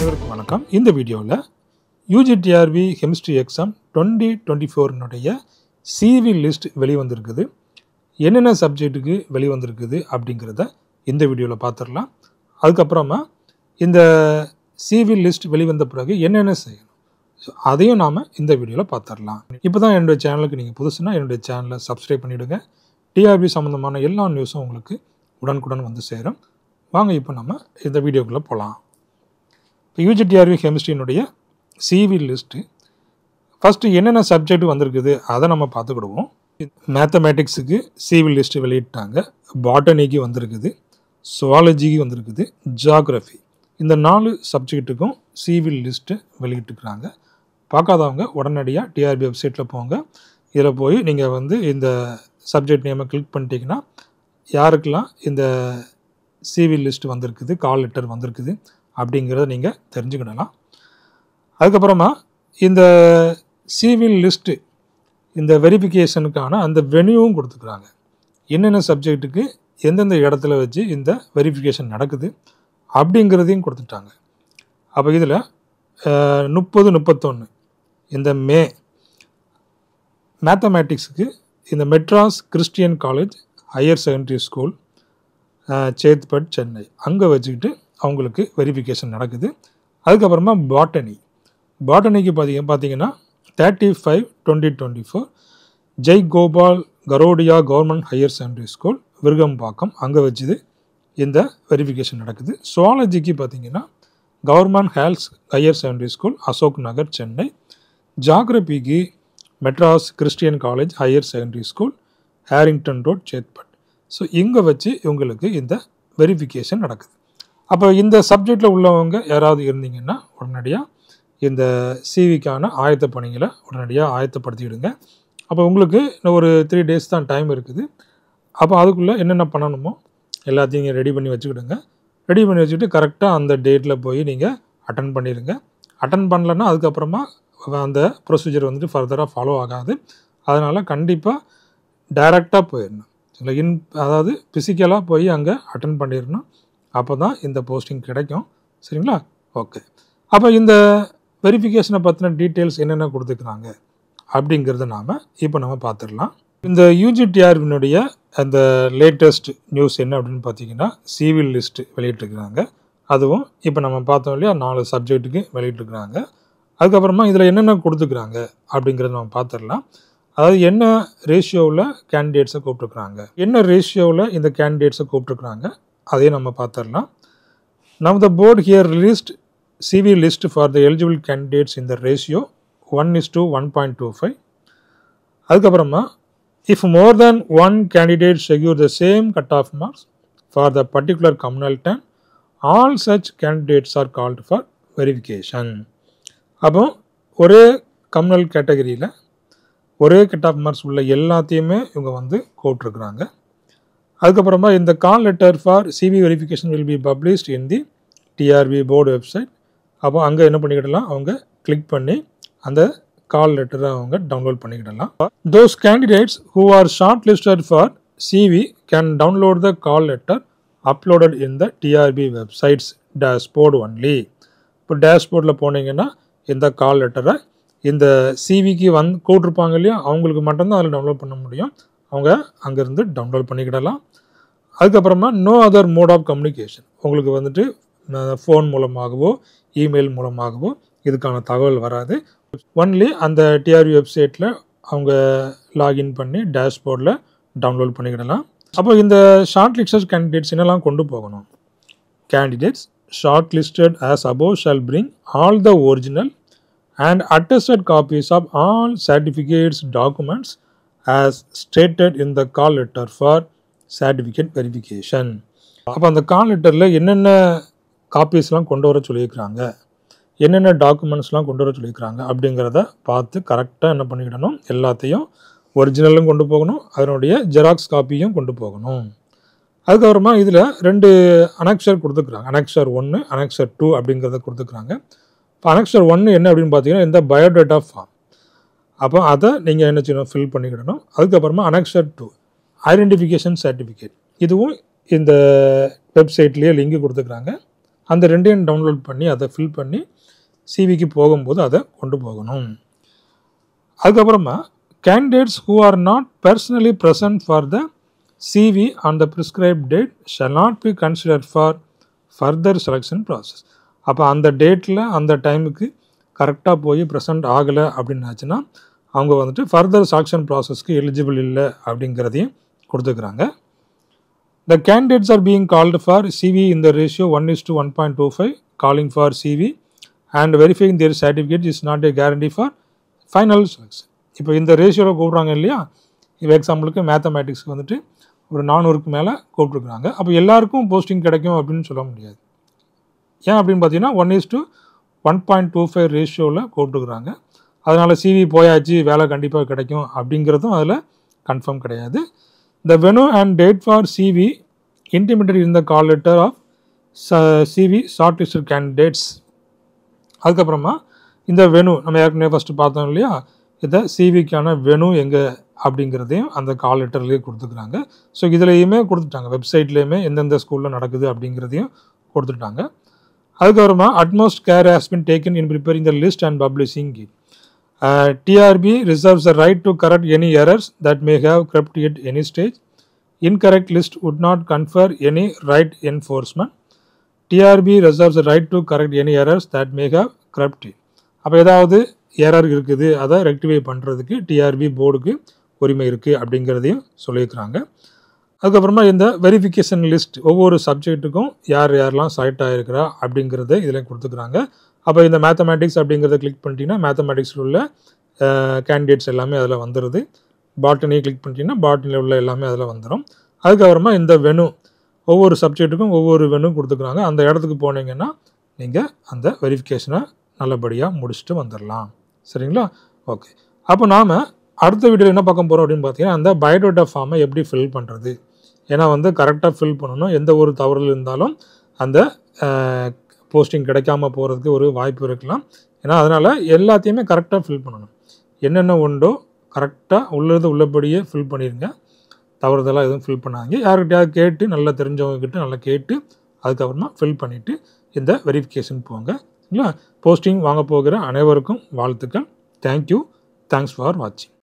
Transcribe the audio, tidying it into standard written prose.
அனைவருக்கும் வணக்கம். இந்த வீடியோவில் UG TRB chemistry exam 2024 CV list வெளிவந்திருக்குது. என்னென்ன சப்ஜெக்ட்டுக்கு வெளிவந்திருக்குது அப்படிங்கிறத இந்த வீடியோவில் பார்த்துடலாம். அதுக்கப்புறமா இந்த சிவி லிஸ்ட் வெளிவந்த பிறகு என்னென்ன செய்யணும் அதையும் நாம் இந்த வீடியோவில் பார்த்துடலாம். இப்போ தான் என்னுடைய சேனலுக்கு நீங்கள் புதுசுனா என்னுடைய சேனலை சப்ஸ்கிரைப் பண்ணிவிடுங்க. டிஆர்பி சம்மந்தமான எல்லா நியூஸும் உங்களுக்கு உடனுக்குடன் வந்து சேரும். வாங்க இப்போ நம்ம இந்த வீடியோக்குள்ளே போகலாம். இப்போ யூஜிடிஆர்பி கெமிஸ்ட்ரியினுடைய சிவி லிஸ்ட்டு ஃபஸ்ட்டு என்னென்ன சப்ஜெக்ட் வந்திருக்குது அதை நம்ம பார்த்துக்கிடுவோம். மேத்தமேட்டிக்ஸுக்கு சிவி லிஸ்ட்டு வெளியிட்டாங்க, பாட்டனிக்கு வந்திருக்குது, சுவாலஜிக்கு வந்திருக்குது, ஜியாகிரஃபி இந்த 4 சப்ஜெக்ட்டுக்கும் சிவி லிஸ்ட்டு வெளியிட்டுருக்குறாங்க. பார்க்காதவங்க உடனடியாக டிஆர்பி வெப்சைட்டில் போங்க. இதில் போய் நீங்கள் வந்து இந்த சப்ஜெக்ட் நேமை கிளிக் பண்ணிட்டீங்கன்னா யாருக்கெல்லாம் இந்த சிவி லிஸ்ட் வந்திருக்குது, கால் லெட்டர் வந்திருக்குது அப்படிங்கிறத நீங்கள் தெரிஞ்சுக்கிடலாம். அதுக்கப்புறமா இந்த சிவி லிஸ்ட்டு இந்த வெரிஃபிகேஷனுக்கான அந்த வென்யூவும் கொடுத்துக்கிறாங்க. என்னென்ன சப்ஜெக்ட்டுக்கு எந்தெந்த இடத்துல வச்சு இந்த வெரிஃபிகேஷன் நடக்குது அப்படிங்கிறதையும் கொடுத்துட்டாங்க. அப்போ இதில் 30-31 இந்த மே மேத்தமேட்டிக்ஸுக்கு இந்த Madras Christian college higher secondary school Chetpet Chennai அங்கே வச்சுக்கிட்டு அவங்களுக்கு வெரிஃபிகேஷன் நடக்குது. அதுக்கப்புறமா பாட்டனிக்கு பார்த்தீங்கன்னா 35/2024 Jai Gopal Garodia government higher secondary school Virugambakkam அங்கே வச்சுது இந்த வெரிஃபிகேஷன் நடக்குது. சுவாலஜிக்கு பார்த்தீங்கன்னா government girls higher secondary school Ashok Nagar Chennai. ஜியாகிரபிக்கு Madras Christian college higher secondary school Harrington road Chetpet. So இங்கே வச்சு இவங்களுக்கு இந்த வெரிஃபிகேஷன் நடக்குது. அப்போ இந்த சப்ஜெக்டில் உள்ளவங்க யாராவது இருந்தீங்கன்னா உடனடியாக இந்த சிவிக்கான ஆயத்த பணிகளை உடனடியாக ஆயத்தப்படுத்திவிடுங்க. அப்போ உங்களுக்கு இன்னும் ஒரு 3 days தான் டைம் இருக்குது. அப்போ அதுக்குள்ளே என்னென்ன பண்ணணுமோ எல்லாத்தையும் நீங்கள் ரெடி பண்ணி வச்சுக்கிடுங்க. ரெடி பண்ணி வச்சுக்கிட்டு கரெக்டாக அந்த டேட்டில் போய் நீங்கள் அட்டன் பண்ணிடுங்க. அட்டன் பண்ணலன்னா அதுக்கப்புறமா அந்த ப்ரொசீஜர் வந்துட்டு ஃபர்தராக ஃபாலோ ஆகாது. அதனால் கண்டிப்பாக டைரெக்டாக போயிடணும். அதாவது ஃபிசிக்கலாக போய் அங்கே அட்டன் பண்ணிடணும். அப்போ தான் இந்த போஸ்டிங் கிடைக்கும். சரிங்களா? ஓகே. அப்போ இந்த வெரிஃபிகேஷனை பற்றின டீட்டெயில்ஸ் என்னென்ன கொடுத்துக்கிறாங்க அப்படிங்கிறத இப்போ நம்ம பார்த்துடலாம். இந்த யூஜிடிஆர்பினுடைய அந்த லேட்டஸ்ட் நியூஸ் என்ன அப்படின்னு பார்த்தீங்கன்னா சிவில் லிஸ்ட்டு வெளியிட்டிருக்கிறாங்க. அதுவும் இப்போ நம்ம பார்த்தோம் இல்லையா 4 சப்ஜெக்ட்டுக்கு வெளியிட்டிருக்கிறாங்க. அதுக்கப்புறமா இதில் என்னென்ன கொடுத்துக்கிறாங்க அப்படிங்கிறத நம்ம பார்த்துடலாம். அதாவது என்ன ரேஷியோவில் கேண்டிடேட்ஸை கூப்பிட்டுருக்குறாங்க, என்ன ரேஷியோவில் இந்த கேண்டிடேட்ஸை கூப்பிட்டுருக்குறாங்க அதையும் நம்ம பார்த்துடலாம். Now the board here released CV list for the eligible candidates in the ratio 1:1.25. அதுக்கப்புறமா if more than one candidate secure the same cutoff marks for the particular communality, all such candidates are called for verification. அப்போ ஒரே communal கேட்டகரியில் ஒரே cut off marks உள்ள எல்லாத்தையுமே இவங்க வந்து கூப்பிட்டுருக்குறாங்க. அதுக்கப்புறமா இந்த call letter for CV verification will be published in the TRB board website. அப்போ அங்கே என்ன பண்ணிக்கிடலாம், அவங்க கிளிக் பண்ணி அந்த கால் லெட்டரை அவங்க டவுன்லோட் பண்ணிக்கிடலாம். Those candidates who are short listed for CV can download the call letter uploaded in the TRB websites dashboard only. இப்போ டேஷ்போர்டில் போனீங்கன்னா இந்த கால் லெட்டரை இந்த சிவிக்கு கூட்டிருப்பாங்க இல்லையா, அவங்களுக்கு மட்டும்தான் அதில் டவுன்லோட் பண்ண முடியும். அவங்க அங்கேருந்து டவுன்லோட் பண்ணிக்கிடலாம். அதுக்கப்புறமா no other mode of communication, உங்களுக்கு வந்துட்டு ஃபோன் மூலமாகவோ இமெயில் மூலமாகவோ இதுக்கான தகவல் வராது. ஒன்லி அந்த டிஆர்பி வெப்சைட்டில் அவங்க லாகின் பண்ணி டேஷ்போர்டில் டவுன்லோட் பண்ணிக்கிடலாம். அப்போ இந்த ஷார்ட் லிஸ்டட் கேண்டிடேட்ஸ் என்னெல்லாம் கொண்டு போகணும், candidates short listed as above shall bring all the original and attested copies of all certificates documents as stated in the call letter for certificate verification. அப்போ அந்த கால் லெட்டரில் என்னென்ன காப்பீஸ்லாம் கொண்டு வர சொல்லியிருக்கிறாங்க, என்னென்ன டாக்குமெண்ட்ஸ்லாம் கொண்டு வர சொல்லியிருக்கிறாங்க அப்படிங்கிறத பார்த்து கரெக்டாக என்ன பண்ணிக்கிடணும், எல்லாத்தையும் ஒரிஜினலும் கொண்டு போகணும், அதனுடைய ஜெராக்ஸ் காப்பியும் கொண்டு போகணும். அதுக்கப்புறமா இதில் 2 அனெக்சர் கொடுத்துருக்குறாங்க, அனெக்சர் 1 அனெக்சர் 2 அப்படிங்கிறத கொடுத்துருக்குறாங்க. இப்போ அனெக்சர் 1 என்ன அப்படின்னு பார்த்தீங்கன்னா இந்த பயோடேட்டா ஃபார்ம். அப்போ அதை நீங்கள் என்ன செய்யணும், ஃபில் பண்ணிக்கிடணும். அதுக்கப்புறமா அனெக்சர் 2 ஐடென்டிஃபிகேஷன் சர்டிஃபிகேட், இதுவும் இந்த வெப்சைட்லேயே லிங்க் கொடுத்துக்கிறாங்க. அந்த ரெண்டையும் டவுன்லோட் பண்ணி அதை ஃபில் பண்ணி சிவிக்கு போகும்போது அதை கொண்டு போகணும். அதுக்கப்புறமா candidates who are not personally present for the CV on the prescribed date shall not be considered for further selection process. அப்போ அந்த டேட்டில் அந்த டைமுக்கு கரெக்டாக போய் ப்ரெசென்ட் ஆகலை அப்படின்னாச்சுன்னா அவங்க வந்துட்டு ஃபர்தர் செலெக்ஷன் ப்ராசஸ்க்கு எலிஜிபிள் இல்லை அப்படிங்கிறதையும் கொடுத்துக்கிறாங்க. The candidates are being called for CV in the ratio 1:1.25, calling for CV and verifying their certificate is not a guarantee for final selection. இப்போ இந்த ரேஷியோவில் கூப்பிட்றாங்க இல்லையா, இப்போ எக்ஸாம்பிளுக்கு மேத்தமேட்டிக்ஸ்க்கு வந்துட்டு ஒரு 400க்கு மேலே கூப்பிட்ருக்குறாங்க. அப்போ எல்லாருக்கும் போஸ்டிங் கிடைக்கும் அப்படின்னு சொல்ல முடியாது. ஏன் அப்படின்னு பார்த்தீங்கன்னா 1:1.25 ரேஷியோவில் கூப்பிட்டுருக்குறாங்க. அதனால் சிவி போயாச்சு வேலை கண்டிப்பாக கிடைக்கும் அப்படிங்கிறதும் அதில் கன்ஃபார்ம் கிடையாது. The venue and date for CV intimated in the call letter of CV shortlisted candidates. அதுக்கப்புறமா இந்த வெனு நம்ம ஏற்கனவே ஃபஸ்ட்டு பார்த்தோம் இல்லையா, இதை சிவிக்கான வெனு எங்கே அப்படிங்கிறதையும் அந்த கால் லெட்டர்லேயே கொடுத்துக்கிறாங்க. ஸோ இதுலேயுமே கொடுத்துட்டாங்க, வெப்சைட்லேயுமே எந்தெந்த ஸ்கூலில் நடக்குது அப்படிங்கிறதையும் கொடுத்துட்டாங்க. அதுக்கப்புறமா utmost care has been taken in preparing the list and publishing it. TRB reserves the right to correct any errors that may have crept at any stage. Incorrect list would not confer any right enforcement. TRB reserves the right to correct any errors that may have crept in. அப்போ ஏதாவது error இருக்குது அதை rectify பண்ணுறதுக்கு TRP போர்டுக்கு உரிமை இருக்குது அப்படிங்கிறதையும் சொல்லியிருக்கிறாங்க. அதுக்கப்புறமா இந்த வெரிஃபிகேஷன் லிஸ்ட் ஒவ்வொரு சப்ஜெக்ட்டுக்கும் யார் யாரெல்லாம் செலக்ட் ஆகிருக்கிறா அப்படிங்கிறத இதில் கொடுத்துக்கிறாங்க. அப்போ இந்த மேத்தமேட்டிக்ஸ் அப்படிங்கிறத கிளிக் பண்ணிட்டீங்கன்னா மேத்தமேட்டிக்ஸில் உள்ள கேண்டிடேட்ஸ் எல்லாமே அதில் வந்துடுது. பாட்டனி கிளிக் பண்ணிட்டீங்கன்னா பாட்டனியில் உள்ள எல்லாமே அதில் வந்துடும். அதுக்கப்புறமா இந்த வெனு ஒவ்வொரு சப்ஜெக்ட்டுக்கும் ஒவ்வொரு வெனு கொடுத்துக்கிறாங்க. அந்த இடத்துக்கு போனீங்கன்னா நீங்கள் அந்த வெரிஃபிகேஷனை நல்லபடியாக முடிச்சுட்டு வந்துடலாம். சரிங்களா? ஓகே. அப்போ நாம் அடுத்த வீடியோவில் என்ன பார்க்க போகிறோம் அப்படின்னு பார்த்தீங்கன்னா அந்த பயோடேட்டா ஃபார்மை எப்படி ஃபில் பண்ணுறது. ஏன்னா கரெக்டாக ஃபில் பண்ணணும். எந்த ஒரு தவறுகள் இருந்தாலும் அந்த போஸ்டிங் கிடைக்காம போகிறதுக்கு ஒரு வாய்ப்பு இருக்கலாம். ஏன்னா அதனால் எல்லாத்தையுமே கரெக்டாக ஃபில் பண்ணணும். என்னென்ன உண்டோ கரெக்டாக உள்ளபடியே ஃபில் பண்ணிடுங்க. தவறுதலாக எதுவும் ஃபில் பண்ணாங்க. யார்கிட்டயாவது கேட்டு நல்லா தெரிஞ்சவங்கக்கிட்ட நல்லா கேட்டு அதுக்கப்புறமா ஃபில் பண்ணிவிட்டு இந்த வெரிஃபிகேஷன் போங்க. இல்லை போஸ்டிங் வாங்க போகிற அனைவருக்கும் வாழ்த்துக்கள். தேங்க்யூ. தேங்க்ஸ் ஃபார் வாட்சிங்.